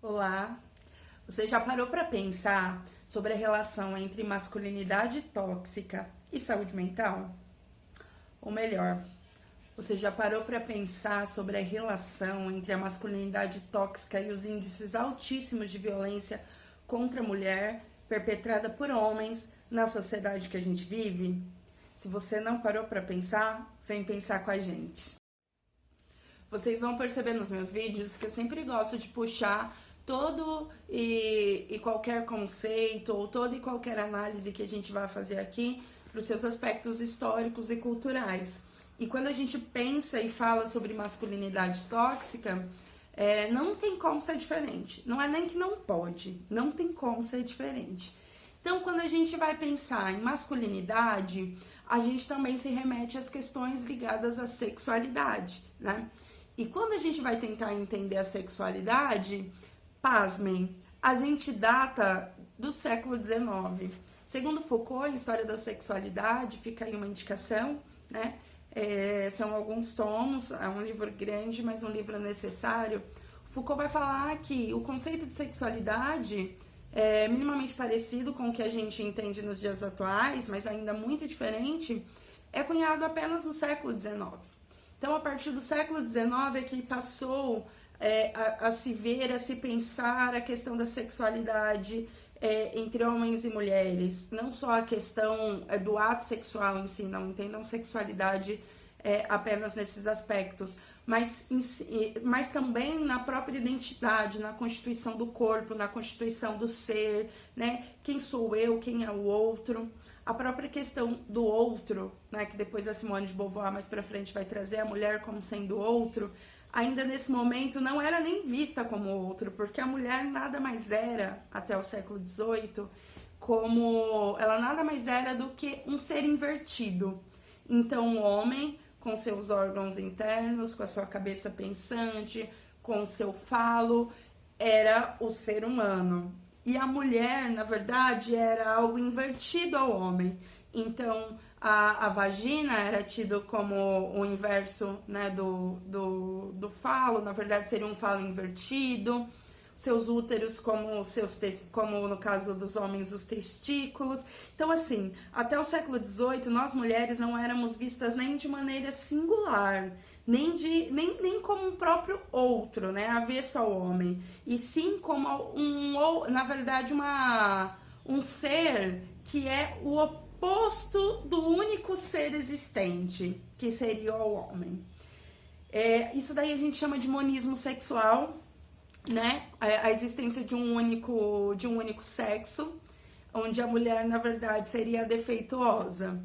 Olá! Você já parou para pensar sobre a relação entre masculinidade tóxica e saúde mental? Ou melhor, você já parou para pensar sobre a relação entre a masculinidade tóxica e os índices altíssimos de violência contra a mulher perpetrada por homens na sociedade que a gente vive? Se você não parou para pensar, vem pensar com a gente. Vocês vão perceber nos meus vídeos que eu sempre gosto de puxar todo e qualquer conceito ou toda e qualquer análise que a gente vai fazer aqui para os seus aspectos históricos e culturais. E quando a gente pensa e fala sobre masculinidade tóxica, não tem como ser diferente. Não é nem que não pode, não tem como ser diferente. Então, quando a gente vai pensar em masculinidade, a gente também se remete às questões ligadas à sexualidade, né? E quando a gente vai tentar entender a sexualidade, pasmem, a gente data do século XIX. Segundo Foucault, em História da Sexualidade, fica aí uma indicação, né? São alguns tomos, é um livro grande, mas um livro necessário. Foucault vai falar que o conceito de sexualidade é minimamente parecido com o que a gente entende nos dias atuais, mas ainda muito diferente, é cunhado apenas no século XIX. Então, a partir do século XIX é que passou a se ver, a se pensar a questão da sexualidade entre homens e mulheres. Não só a questão do ato sexual em si, não entendam sexualidade apenas nesses aspectos, mas também na própria identidade, na constituição do corpo, na constituição do ser, né? Quem sou eu, quem é o outro. A própria questão do outro, né, que depois a Simone de Beauvoir mais pra frente vai trazer a mulher como sendo outro, ainda nesse momento não era nem vista como outro, porque a mulher nada mais era, até o século XVIII, ela nada mais era do que um ser invertido. Então o homem, com seus órgãos internos, com a sua cabeça pensante, com o seu falo, era o ser humano. E a mulher, na verdade, era algo invertido ao homem. Então, a vagina era tido como o inverso, né, do falo, na verdade seria um falo invertido. Seus úteros como no caso dos homens, os testículos. Então, assim, até o século XVIII, nós mulheres não éramos vistas nem de maneira singular, nem como um próprio outro, né, avesso ao homem, e sim como na verdade, um ser que é o oposto do único ser existente, que seria o homem. Isso daí a gente chama de monismo sexual, né? A existência de um único sexo, onde a mulher, na verdade, seria defeituosa.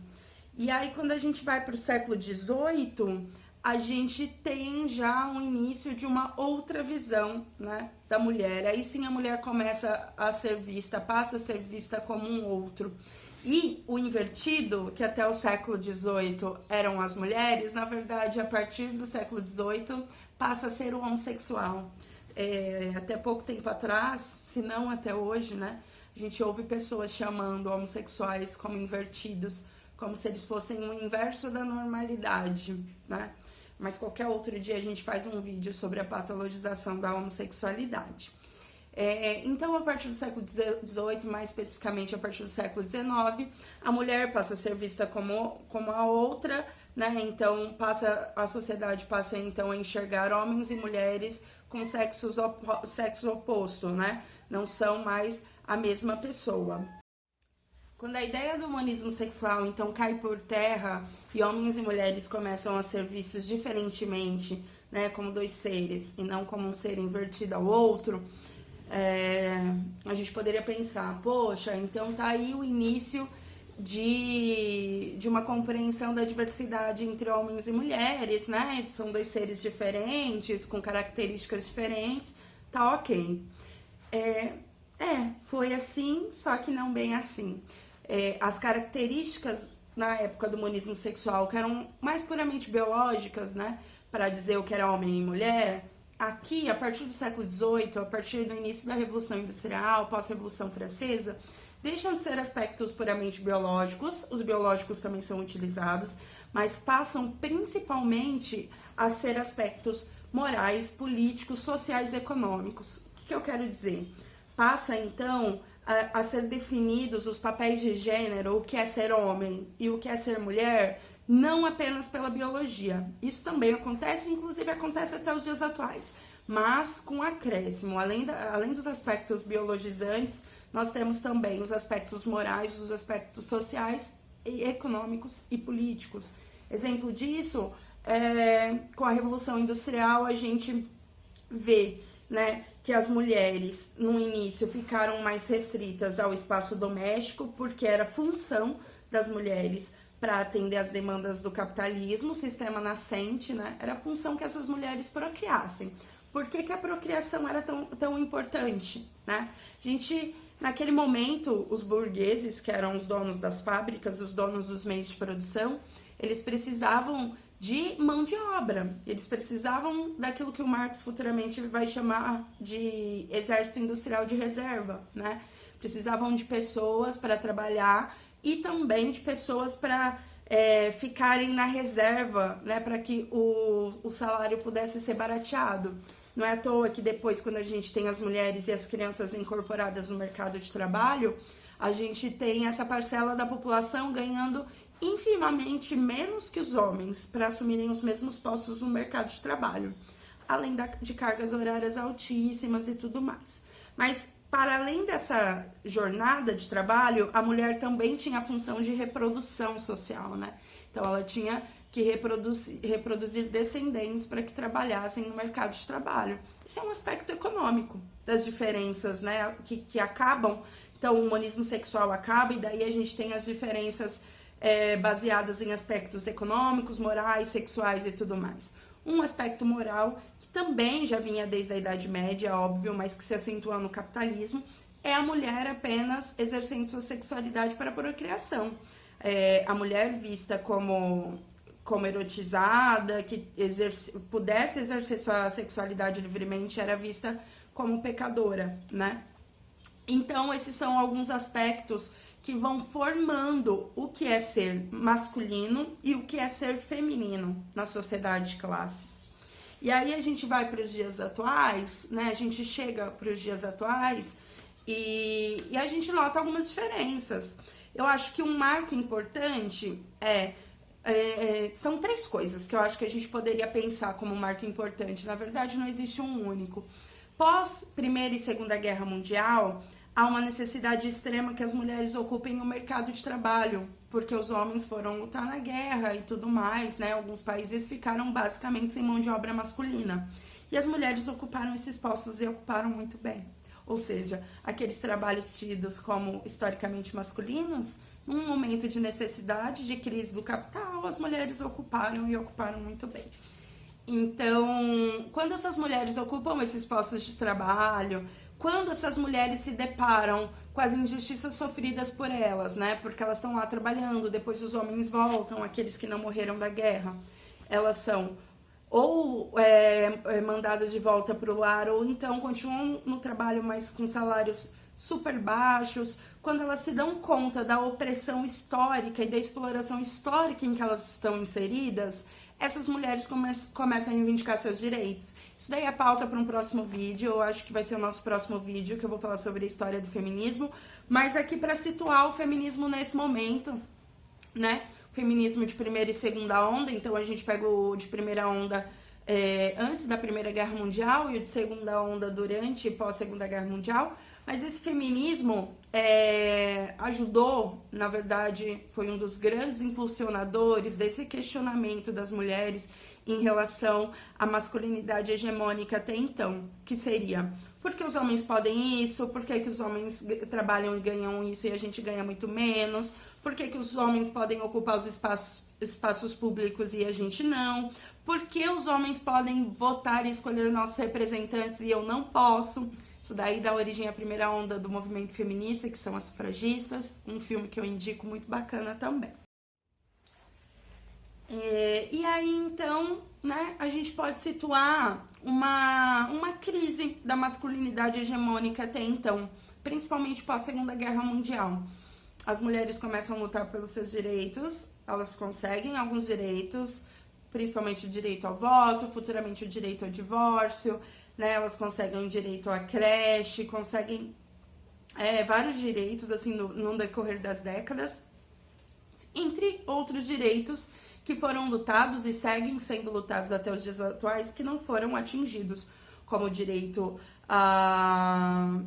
E aí, quando a gente vai para o século XVIII, a gente tem já um início de uma outra visão, né, da mulher. Aí sim a mulher começa a ser vista, passa a ser vista como um outro. E o invertido, que até o século XVIII eram as mulheres, na verdade, a partir do século XVIII, passa a ser o homossexual. Até pouco tempo atrás, se não até hoje, né, a gente ouve pessoas chamando homossexuais como invertidos, como se eles fossem o inverso da normalidade, né? Mas qualquer outro dia a gente faz um vídeo sobre a patologização da homossexualidade. Então, a partir do século XVIII, mais especificamente a partir do século XIX, a mulher passa a ser vista como a outra, né? Então, a sociedade passa então a enxergar homens e mulheres com sexo oposto, né? Não são mais a mesma pessoa. Quando a ideia do monismo sexual, então, cai por terra e homens e mulheres começam a ser vistos diferentemente, né, como dois seres, e não como um ser invertido ao outro, a gente poderia pensar, poxa, então tá aí o início de uma compreensão da diversidade entre homens e mulheres, né? São dois seres diferentes, com características diferentes, tá ok. Foi assim, só que não bem assim. As características na época do monismo sexual, que eram mais puramente biológicas, né, para dizer o que era homem e mulher, aqui, a partir do século XVIII, a partir do início da Revolução Industrial, pós-Revolução Francesa, deixam de ser aspectos puramente biológicos, os biológicos também são utilizados, mas passam principalmente a ser aspectos morais, políticos, sociais e econômicos. O que eu quero dizer? Passa, então, a ser definidos os papéis de gênero, o que é ser homem e o que é ser mulher, não apenas pela biologia. Isso também acontece, inclusive acontece até os dias atuais. Mas com acréscimo, além dos aspectos biologizantes, nós temos também os aspectos morais, os aspectos sociais, e econômicos e políticos. Exemplo disso, com a Revolução Industrial, a gente vê, né, que as mulheres, no início, ficaram mais restritas ao espaço doméstico, porque era função das mulheres para atender as demandas do capitalismo, o sistema nascente, né, era a função que essas mulheres procriassem. Por que a procriação era tão importante, né? A gente, naquele momento, os burgueses, que eram os donos das fábricas, os donos dos meios de produção, eles precisavam de mão de obra, eles precisavam daquilo que o Marx futuramente vai chamar de exército industrial de reserva, né? Precisavam de pessoas para trabalhar e também de pessoas para ficarem na reserva, né? Para que o salário pudesse ser barateado. Não é à toa que depois, quando a gente tem as mulheres e as crianças incorporadas no mercado de trabalho, a gente tem essa parcela da população ganhando infimamente menos que os homens para assumirem os mesmos postos no mercado de trabalho, além de cargas horárias altíssimas e tudo mais. Mas, para além dessa jornada de trabalho, a mulher também tinha a função de reprodução social, né? Então, ela tinha que reproduzir descendentes para que trabalhassem no mercado de trabalho. Isso é um aspecto econômico das diferenças, né, que acabam. Então, o humanismo sexual acaba e daí a gente tem as diferenças baseadas em aspectos econômicos, morais, sexuais e tudo mais. Um aspecto moral, que também já vinha desde a Idade Média, óbvio, mas que se acentua no capitalismo, é a mulher apenas exercendo sua sexualidade para a procriação. A mulher vista como erotizada, que pudesse exercer sua sexualidade livremente, era vista como pecadora, né? Então, esses são alguns aspectos que vão formando o que é ser masculino e o que é ser feminino na sociedade de classes. E aí a gente vai para os dias atuais, né? A gente chega para os dias atuais e a gente nota algumas diferenças. Eu acho que um marco importante são 3 coisas que eu acho que a gente poderia pensar como um marco importante. Na verdade, não existe um único. Pós Primeira e Segunda Guerra Mundial, há uma necessidade extrema que as mulheres ocupem o mercado de trabalho, porque os homens foram lutar na guerra e tudo mais, né? Alguns países ficaram basicamente sem mão de obra masculina. E as mulheres ocuparam esses postos e ocuparam muito bem. Ou seja, aqueles trabalhos tidos como historicamente masculinos, num momento de necessidade, de crise do capital, as mulheres ocuparam e ocuparam muito bem. Então, quando essas mulheres ocupam esses postos de trabalho, quando essas mulheres se deparam com as injustiças sofridas por elas, né? Porque elas estão lá trabalhando, depois os homens voltam, aqueles que não morreram da guerra, elas são ou mandadas de volta para o lar, ou então continuam no trabalho, mas com salários super baixos. Quando elas se dão conta da opressão histórica e da exploração histórica em que elas estão inseridas, essas mulheres começam a reivindicar seus direitos. Isso daí é pauta para um próximo vídeo, eu acho que vai ser o nosso próximo vídeo, que eu vou falar sobre a história do feminismo, mas aqui para situar o feminismo nesse momento, né? Feminismo de primeira e segunda onda, então a gente pega o de primeira onda antes da Primeira Guerra Mundial e o de segunda onda durante e pós-Segunda Guerra Mundial, mas esse feminismo ajudou, na verdade, foi um dos grandes impulsionadores desse questionamento das mulheres em relação à masculinidade hegemônica até então, que seria: por que os homens podem isso? Por que os homens trabalham e ganham isso e a gente ganha muito menos? Por que os homens podem ocupar os espaços públicos e a gente não? Por que os homens podem votar e escolher nossos representantes e eu não posso? Isso daí dá origem à primeira onda do movimento feminista, que são as sufragistas, um filme que eu indico muito bacana também. E aí, então, né, a gente pode situar uma crise da masculinidade hegemônica até então, principalmente pós Segunda Guerra Mundial. As mulheres começam a lutar pelos seus direitos, elas conseguem alguns direitos, principalmente o direito ao voto, futuramente o direito ao divórcio, né? Elas conseguem direito à creche, conseguem vários direitos, assim, no decorrer das décadas, entre outros direitos que foram lutados e seguem sendo lutados até os dias atuais, que não foram atingidos, como o direito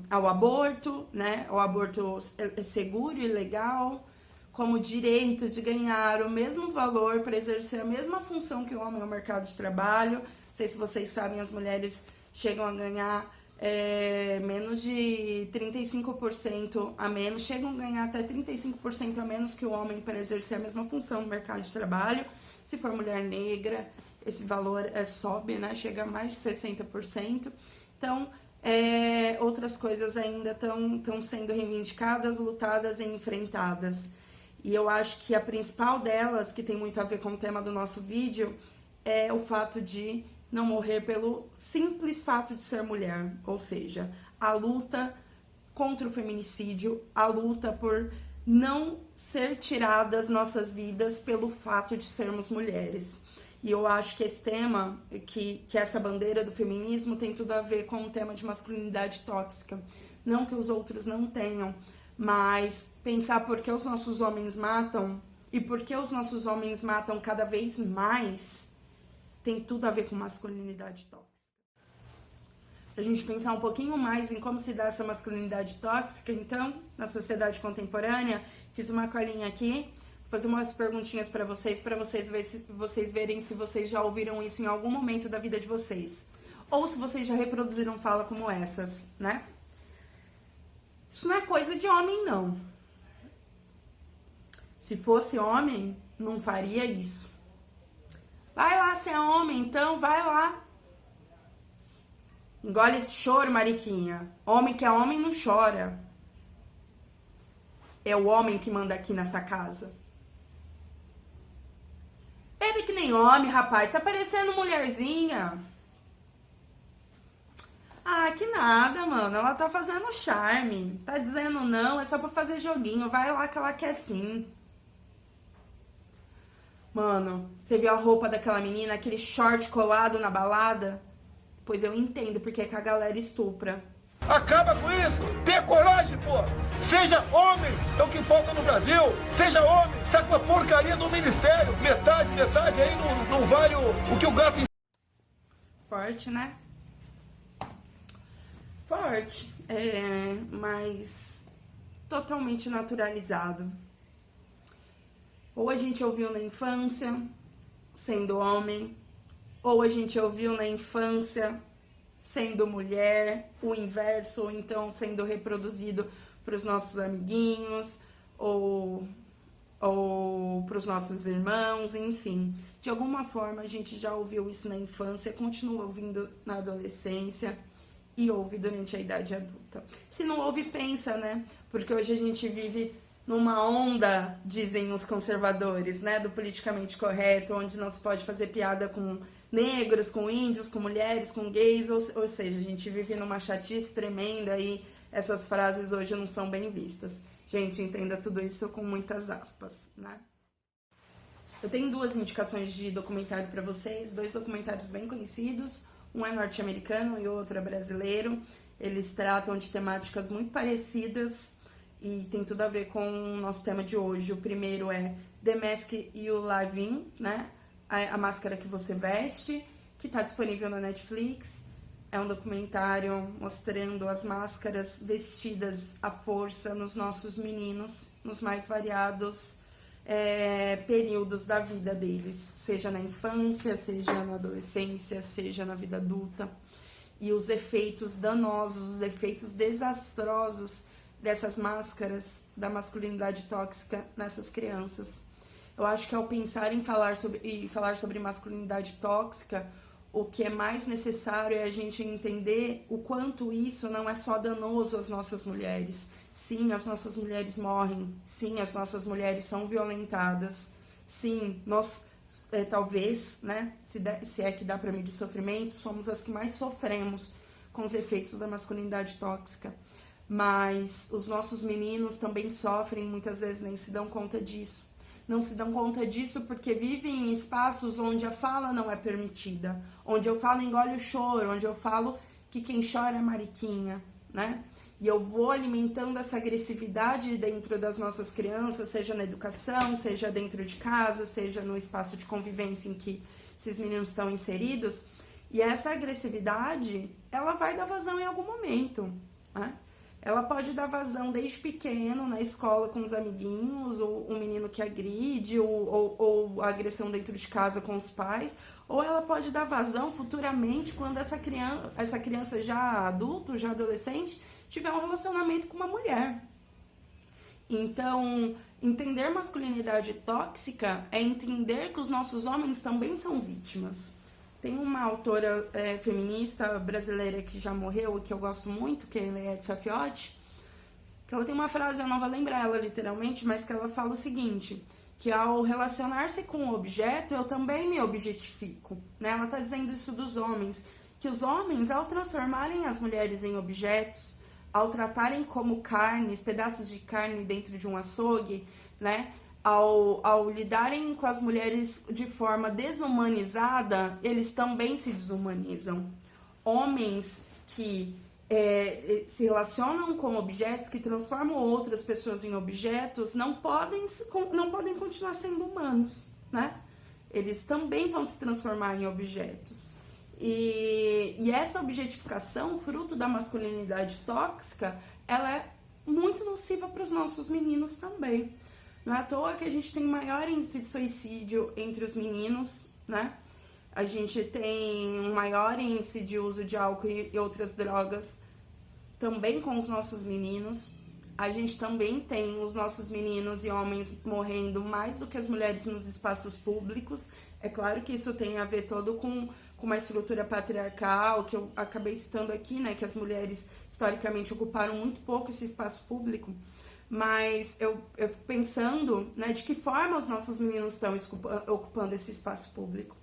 ao aborto, né? O aborto seguro e legal, como o direito de ganhar o mesmo valor para exercer a mesma função que o homem no mercado de trabalho. Não sei se vocês sabem, as mulheres chegam a ganhar menos de 35% a menos, chegam a ganhar até 35% a menos que o homem para exercer a mesma função no mercado de trabalho. Se for mulher negra, esse valor sobe, né? Chega a mais de 60%. Então, outras coisas ainda estão sendo reivindicadas, lutadas e enfrentadas. E eu acho que a principal delas, que tem muito a ver com o tema do nosso vídeo, é o fato de não morrer pelo simples fato de ser mulher, ou seja, a luta contra o feminicídio, a luta por não ser tiradas nossas vidas pelo fato de sermos mulheres. E eu acho que esse tema, que essa bandeira do feminismo tem tudo a ver com o tema de masculinidade tóxica. Não que os outros não tenham, mas pensar por que os nossos homens matam e por que os nossos homens matam cada vez mais tem tudo a ver com masculinidade tóxica. Pra gente pensar um pouquinho mais em como se dá essa masculinidade tóxica, então, na sociedade contemporânea, fiz uma colinha aqui, vou fazer umas perguntinhas para vocês verem se vocês já ouviram isso em algum momento da vida de vocês. Ou se vocês já reproduziram fala como essas, né? Isso não é coisa de homem, não. Se fosse homem, não faria isso. Vai lá, você é homem, então vai lá. Engole esse choro, mariquinha. Homem que é homem não chora. É o homem que manda aqui nessa casa. Bebe que nem homem, rapaz. Tá parecendo mulherzinha. Ah, que nada, mano. Ela tá fazendo charme. Tá dizendo não, é só pra fazer joguinho. Vai lá que ela quer sim. Mano, você viu a roupa daquela menina, aquele short colado na balada? Pois eu entendo porque que a galera estupra. Acaba com isso! Tenha coragem, pô! Seja homem! É o que falta no Brasil! Seja homem! Sai com a porcaria do ministério! Metade aí não vale o que o gato... Forte, né? Forte. Mas totalmente naturalizado. Ou a gente ouviu na infância, sendo homem, ou a gente ouviu na infância, sendo mulher, o inverso, ou então sendo reproduzido para os nossos amiguinhos, ou para os nossos irmãos, enfim. De alguma forma a gente já ouviu isso na infância, continua ouvindo na adolescência e ouve durante a idade adulta. Se não ouve, pensa, né? Porque hoje a gente vive numa onda, dizem os conservadores, né, do politicamente correto, onde não se pode fazer piada com negros, com índios, com mulheres, com gays, ou seja, a gente vive numa chatice tremenda e essas frases hoje não são bem vistas. Gente, entenda tudo isso com muitas aspas, né? Eu tenho duas indicações de documentário para vocês, dois documentários bem conhecidos, um é norte-americano e o outro é brasileiro. Eles tratam de temáticas muito parecidas e tem tudo a ver com o nosso tema de hoje. O primeiro é The Mask You Live In, né? A Máscara que Você Veste, que está disponível na Netflix. É um documentário mostrando as máscaras vestidas à força nos nossos meninos, nos mais variados períodos da vida deles, seja na infância, seja na adolescência, seja na vida adulta. E os efeitos danosos, os efeitos desastrosos dessas máscaras da masculinidade tóxica nessas crianças. Eu acho que ao pensar em falar sobre masculinidade tóxica, o que é mais necessário é a gente entender o quanto isso não é só danoso às nossas mulheres. Sim, as nossas mulheres morrem. Sim, as nossas mulheres são violentadas. Sim, nós, talvez, né, se é que dá para medir sofrimento, somos as que mais sofremos com os efeitos da masculinidade tóxica. Mas os nossos meninos também sofrem, muitas vezes nem se dão conta disso. Não se dão conta disso porque vivem em espaços onde a fala não é permitida, onde eu falo engole o choro, onde eu falo que quem chora é mariquinha, né? E eu vou alimentando essa agressividade dentro das nossas crianças, seja na educação, seja dentro de casa, seja no espaço de convivência em que esses meninos estão inseridos. E essa agressividade, ela vai dar vazão em algum momento, né? Ela pode dar vazão desde pequeno, na escola com os amiguinhos, ou o menino que agride, ou a agressão dentro de casa com os pais, ou ela pode dar vazão futuramente quando essa criança já adulto, já adolescente, tiver um relacionamento com uma mulher. Então, entender masculinidade tóxica é entender que os nossos homens também são vítimas. Tem uma autora feminista brasileira que já morreu e que eu gosto muito, que é Eliette Saffioti, que ela tem uma frase, eu não vou lembrar ela literalmente, mas que ela fala o seguinte, que ao relacionar-se com o objeto, eu também me objetifico, né? Ela está dizendo isso dos homens, que os homens, ao transformarem as mulheres em objetos, ao tratarem como carnes, pedaços de carne dentro de um açougue, né? Ao lidarem com as mulheres de forma desumanizada, eles também se desumanizam. Homens que se relacionam com objetos, que transformam outras pessoas em objetos, não podem continuar sendo humanos, né? Eles também vão se transformar em objetos. E essa objetificação, fruto da masculinidade tóxica, ela é muito nociva para os nossos meninos também. Não é à toa que a gente tem maior índice de suicídio entre os meninos, né? A gente tem um maior índice de uso de álcool e outras drogas também com os nossos meninos. A gente também tem os nossos meninos e homens morrendo mais do que as mulheres nos espaços públicos. É claro que isso tem a ver todo com uma estrutura patriarcal, que eu acabei citando aqui, né? Que as mulheres historicamente ocuparam muito pouco esse espaço público. Mas eu fico pensando, né, de que forma os nossos meninos estão ocupando esse espaço público.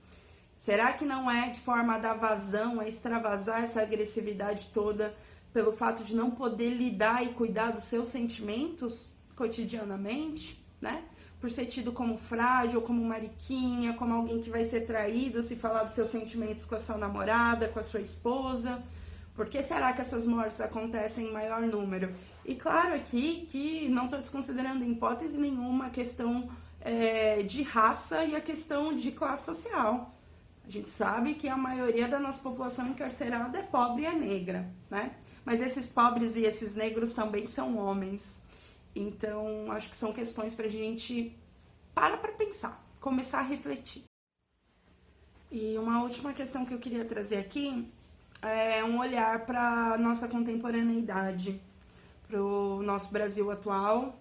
Será que não é de forma a dar vazão, a extravasar essa agressividade toda pelo fato de não poder lidar e cuidar dos seus sentimentos cotidianamente, né? Por ser tido como frágil, como mariquinha, como alguém que vai ser traído se falar dos seus sentimentos com a sua namorada, com a sua esposa. Por que será que essas mortes acontecem em maior número? E claro aqui que não estou desconsiderando em hipótese nenhuma a questão de raça e a questão de classe social. A gente sabe que a maioria da nossa população encarcerada é pobre e é negra, né? Mas esses pobres e esses negros também são homens. Então, acho que são questões para a gente parar para pensar, começar a refletir. E uma última questão que eu queria trazer aqui é um olhar para a nossa contemporaneidade, para o nosso Brasil atual,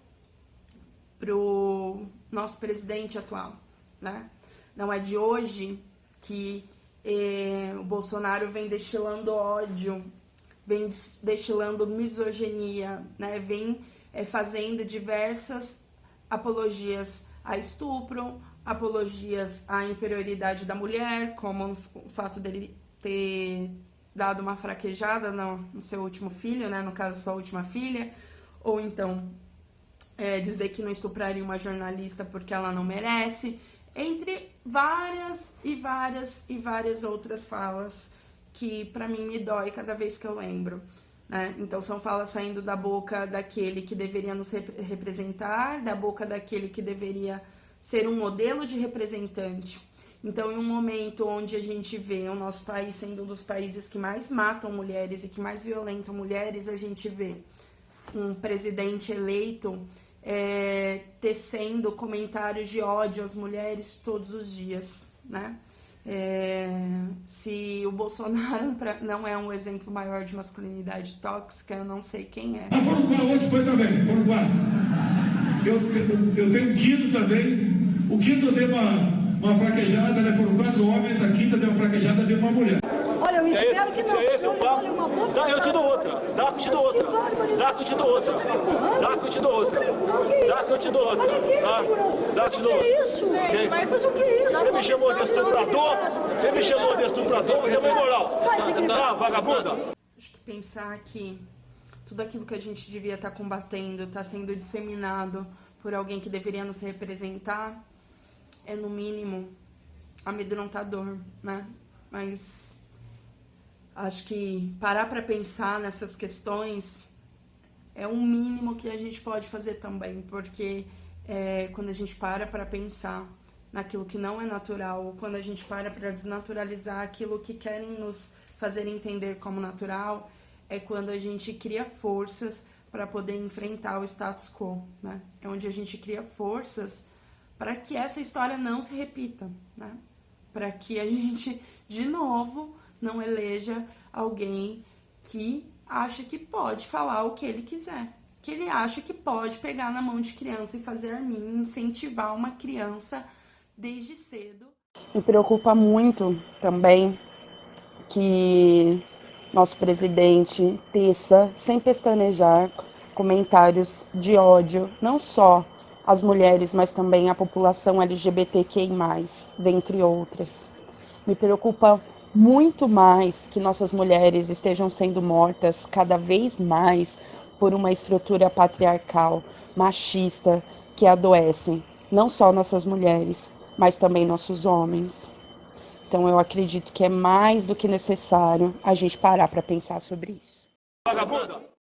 para o nosso presidente atual, né? Não é de hoje que o Bolsonaro vem destilando ódio, vem destilando misoginia, né? Vem fazendo diversas apologias a estupro, apologias à inferioridade da mulher, como o fato dele ter dado uma fraquejada no seu último filho, né? No caso, sua última filha, ou então dizer que não estupraria uma jornalista porque ela não merece, entre várias e várias outras falas que pra mim me dói cada vez que eu lembro, né? Então são falas saindo da boca daquele que deveria nos representar, da boca daquele que deveria ser um modelo de representante. Então, em um momento onde a gente vê o nosso país sendo um dos países que mais matam mulheres e que mais violentam mulheres, a gente vê um presidente eleito tecendo comentários de ódio às mulheres todos os dias, né? Se o Bolsonaro não é um exemplo maior de masculinidade tóxica, eu não sei quem é. Onde foi também? Foram 4. Eu tenho o quinto também. O quinto eu dei uma fraquejada, né? Foram 4 homens, a quinta deu uma fraquejada, deu uma mulher. Olha, eu espero que não. Se é esse o fato, eu te dou outra. Dá que eu te dou outra. Dá que eu te dou outra. Dá que eu te dou outra. Dá que eu te dou outra. Dá que eu te dou outra. O que é isso? Mas o que é isso? Você me chamou de estuprador? Você me chamou de estuprador? Você é uma imoral. Tá, vagabunda? Acho que pensar que tudo aquilo que a gente devia estar combatendo está sendo disseminado por alguém que deveria nos representar é, no mínimo, amedrontador, né? Mas Acho que parar para pensar nessas questões é o mínimo que a gente pode fazer também, porque quando a gente para pensar naquilo que não é natural, ou quando a gente para desnaturalizar aquilo que querem nos fazer entender como natural, é quando a gente cria forças para poder enfrentar o status quo, né? É onde a gente cria forças para que essa história não se repita, né? Para que a gente, de novo, não eleja alguém que acha que pode falar o que ele quiser, que ele acha que pode pegar na mão de criança e fazer arminha, incentivar uma criança desde cedo. Me preocupa muito também que nosso presidente teça, sem pestanejar, comentários de ódio, não só às mulheres, mas também à população LGBTQI+, dentre outras. Me preocupa muito mais que nossas mulheres estejam sendo mortas cada vez mais por uma estrutura patriarcal, machista, que adoecem não só nossas mulheres, mas também nossos homens. Então eu acredito que é mais do que necessário a gente parar para pensar sobre isso. Vagabunda!